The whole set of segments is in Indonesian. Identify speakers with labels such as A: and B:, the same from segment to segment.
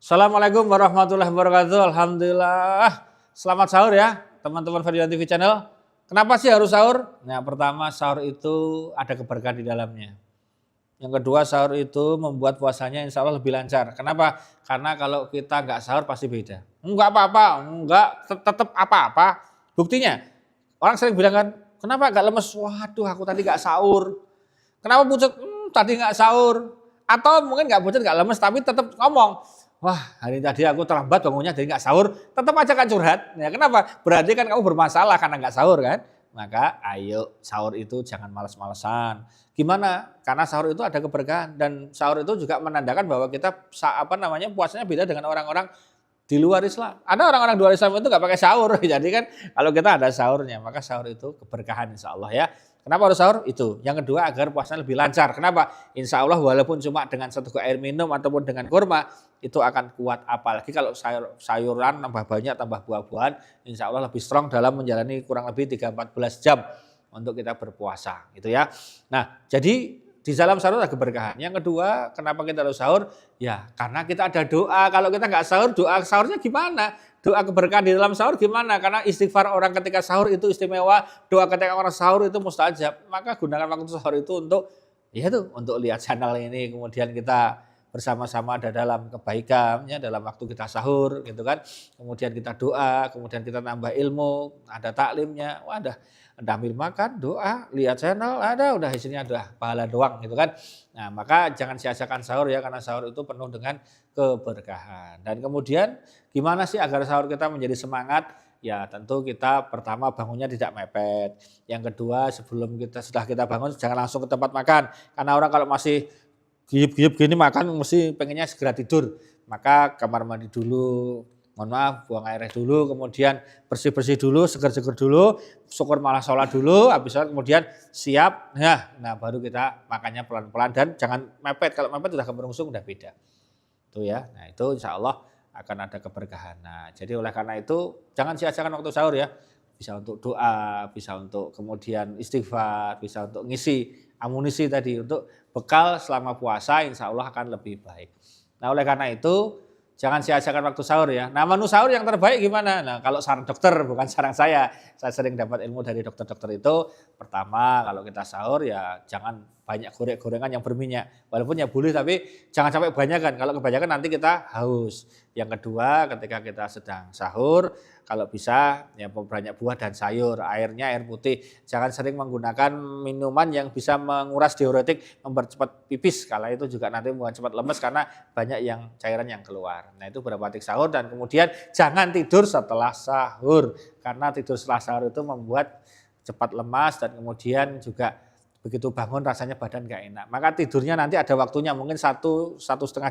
A: Assalamualaikum warahmatullahi wabarakatuh. Alhamdulillah. Selamat sahur ya teman-teman Fadilan TV Channel. Kenapa sih harus sahur? Nah, pertama sahur itu ada keberkahan di dalamnya. Yang kedua, sahur itu membuat puasanya insya Allah lebih lancar. Kenapa? Karena kalau kita nggak sahur pasti beda. Enggak apa-apa, enggak tetap apa-apa. Buktinya, orang sering bilang kan, kenapa nggak lemes? Waduh, aku tadi nggak sahur. Kenapa pucat? Tadi nggak sahur. Atau mungkin nggak pucat, nggak lemes, tapi tetap ngomong. Wah, hari tadi aku terlambat bangunnya jadi nggak sahur, tetap aja kan curhat. Ya, kenapa? Berarti kan kamu bermasalah karena nggak sahur kan? Maka ayo sahur itu jangan males-malesan. Gimana? Karena sahur itu ada keberkahan dan sahur itu juga menandakan bahwa kita puasanya beda dengan orang-orang di luar Islam. Ada orang-orang di luar Islam itu nggak pakai sahur. Jadi kan kalau kita ada sahurnya, maka sahur itu keberkahan insya Allah ya. Kenapa harus sahur? Itu. Yang kedua agar puasanya lebih lancar. Kenapa? Insya Allah walaupun cuma dengan satu air minum ataupun dengan kurma, itu akan kuat. Apalagi kalau sayuran tambah banyak, tambah buah-buahan, insya Allah lebih strong dalam menjalani kurang lebih 3-14 jam untuk kita berpuasa. Gitu ya. Nah, jadi di dalam sahur ada keberkahan. Yang kedua, kenapa kita harus sahur? Ya, karena kita ada doa. Kalau kita nggak sahur, doa sahurnya gimana? Doa keberkahan di dalam sahur gimana? Karena istighfar orang ketika sahur itu istimewa, doa ketika orang sahur itu mustajab. Maka gunakan waktu sahur itu untuk untuk lihat channel ini, kemudian kita bersama-sama ada dalam kebaikan ya, dalam waktu kita sahur gitu kan. Kemudian kita doa, kemudian kita nambah ilmu, ada taklimnya. Wah, ada ambil makan, doa, lihat channel, udah isinya udah pahala doang gitu kan. Nah, maka jangan sia-siakan sahur ya, karena sahur itu penuh dengan keberkahan. Dan kemudian gimana sih agar sahur kita menjadi semangat? Ya tentu kita pertama bangunnya tidak mepet. Yang kedua setelah kita bangun jangan langsung ke tempat makan. Karena orang kalau masih giyup-giyup gini makan mesti pengennya segera tidur. Maka kamar mandi dulu, mohon maaf buang airnya dulu, kemudian bersih-bersih dulu, seger-seger dulu, syukur malah sholat dulu, habis sholat kemudian siap, nah baru kita makannya pelan-pelan dan jangan mepet. Kalau mepet udah kemerungsung udah beda. Itu ya, nah itu insya Allah akan ada keberkahan. Nah, jadi oleh karena itu jangan sia-siakan waktu sahur ya. Bisa untuk doa, bisa untuk kemudian istighfar, bisa untuk ngisi amunisi tadi untuk bekal selama puasa insya Allah akan lebih baik. Nah oleh karena itu jangan sia-siakan waktu sahur ya. Nah menu sahur yang terbaik gimana? Nah kalau saran dokter bukan saran saya sering dapat ilmu dari dokter-dokter itu. Pertama kalau kita sahur ya jangan banyak goreng-gorengan yang berminyak. Walaupun ya boleh tapi jangan sampai kebanyakan. Kalau kebanyakan nanti kita haus. Yang kedua ketika kita sedang sahur kalau bisa ya banyak buah dan sayur. Airnya air putih. Jangan sering menggunakan minuman yang bisa menguras diuretik, mempercepat pipis. Kalau itu juga nanti membuat cepat lemes karena banyak yang cairan yang keluar. Nah itu berbatik sahur dan kemudian jangan tidur setelah sahur. Karena tidur setelah sahur itu membuat cepat lemas dan kemudian juga begitu bangun rasanya badan gak enak. Maka tidurnya nanti ada waktunya mungkin 1,5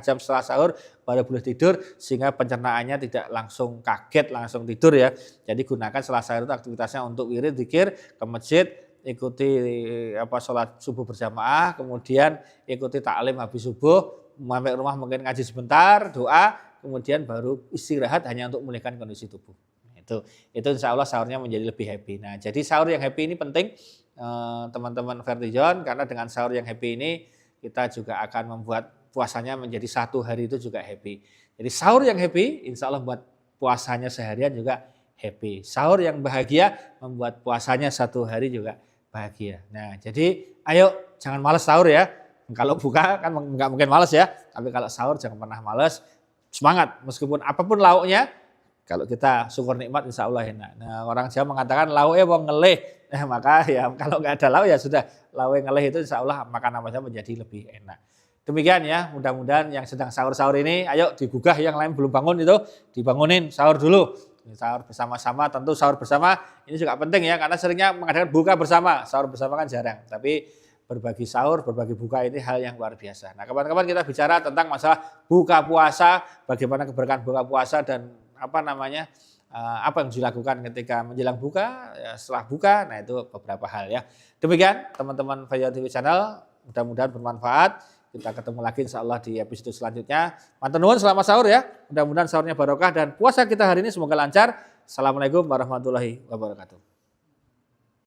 A: jam setelah sahur baru boleh tidur sehingga pencernaannya tidak langsung kaget langsung tidur ya. Jadi gunakan setelah sahur itu aktivitasnya untuk wirid, zikir, ke masjid, ikuti sholat subuh berjamaah, kemudian ikuti taklim habis subuh, sampai rumah mungkin ngaji sebentar, doa, kemudian baru istirahat hanya untuk memulihkan kondisi tubuh. Itu insya Allah sahurnya menjadi lebih happy. Nah jadi sahur yang happy ini penting teman-teman Vertijon karena dengan sahur yang happy ini kita juga akan membuat puasanya menjadi satu hari itu juga happy. Jadi sahur yang happy insya Allah buat puasanya seharian juga happy. Sahur yang bahagia membuat puasanya satu hari juga bahagia. Nah jadi ayo jangan malas sahur ya. Kalau buka kan nggak mungkin malas ya. Tapi kalau sahur jangan pernah malas. Semangat meskipun apapun lauknya. Kalau kita syukur nikmat insya Allah enak. Nah orang Jawa mengatakan lauknya wong ngelih. Maka ya kalau nggak ada lauk ya sudah lauk ngelih itu insya Allah makan namanya menjadi lebih enak. Demikian ya mudah-mudahan yang sedang sahur-sahur ini ayo digugah yang lain belum bangun itu dibangunin sahur dulu. Sahur bersama-sama tentu sahur bersama ini juga penting ya karena seringnya mengadakan buka bersama. Sahur bersama kan jarang tapi berbagi sahur, berbagi buka ini hal yang luar biasa. Nah kapan-kapan kita bicara tentang masalah buka puasa, bagaimana keberkahan buka puasa dan apa yang dilakukan ketika menjelang buka, ya setelah buka, nah itu beberapa hal ya. Demikian teman-teman Fadilan TV Channel, mudah-mudahan bermanfaat. Kita ketemu lagi insya Allah di episode selanjutnya. Manten nuwun selamat sahur ya, mudah-mudahan sahurnya barokah dan puasa kita hari ini semoga lancar. Assalamualaikum warahmatullahi wabarakatuh.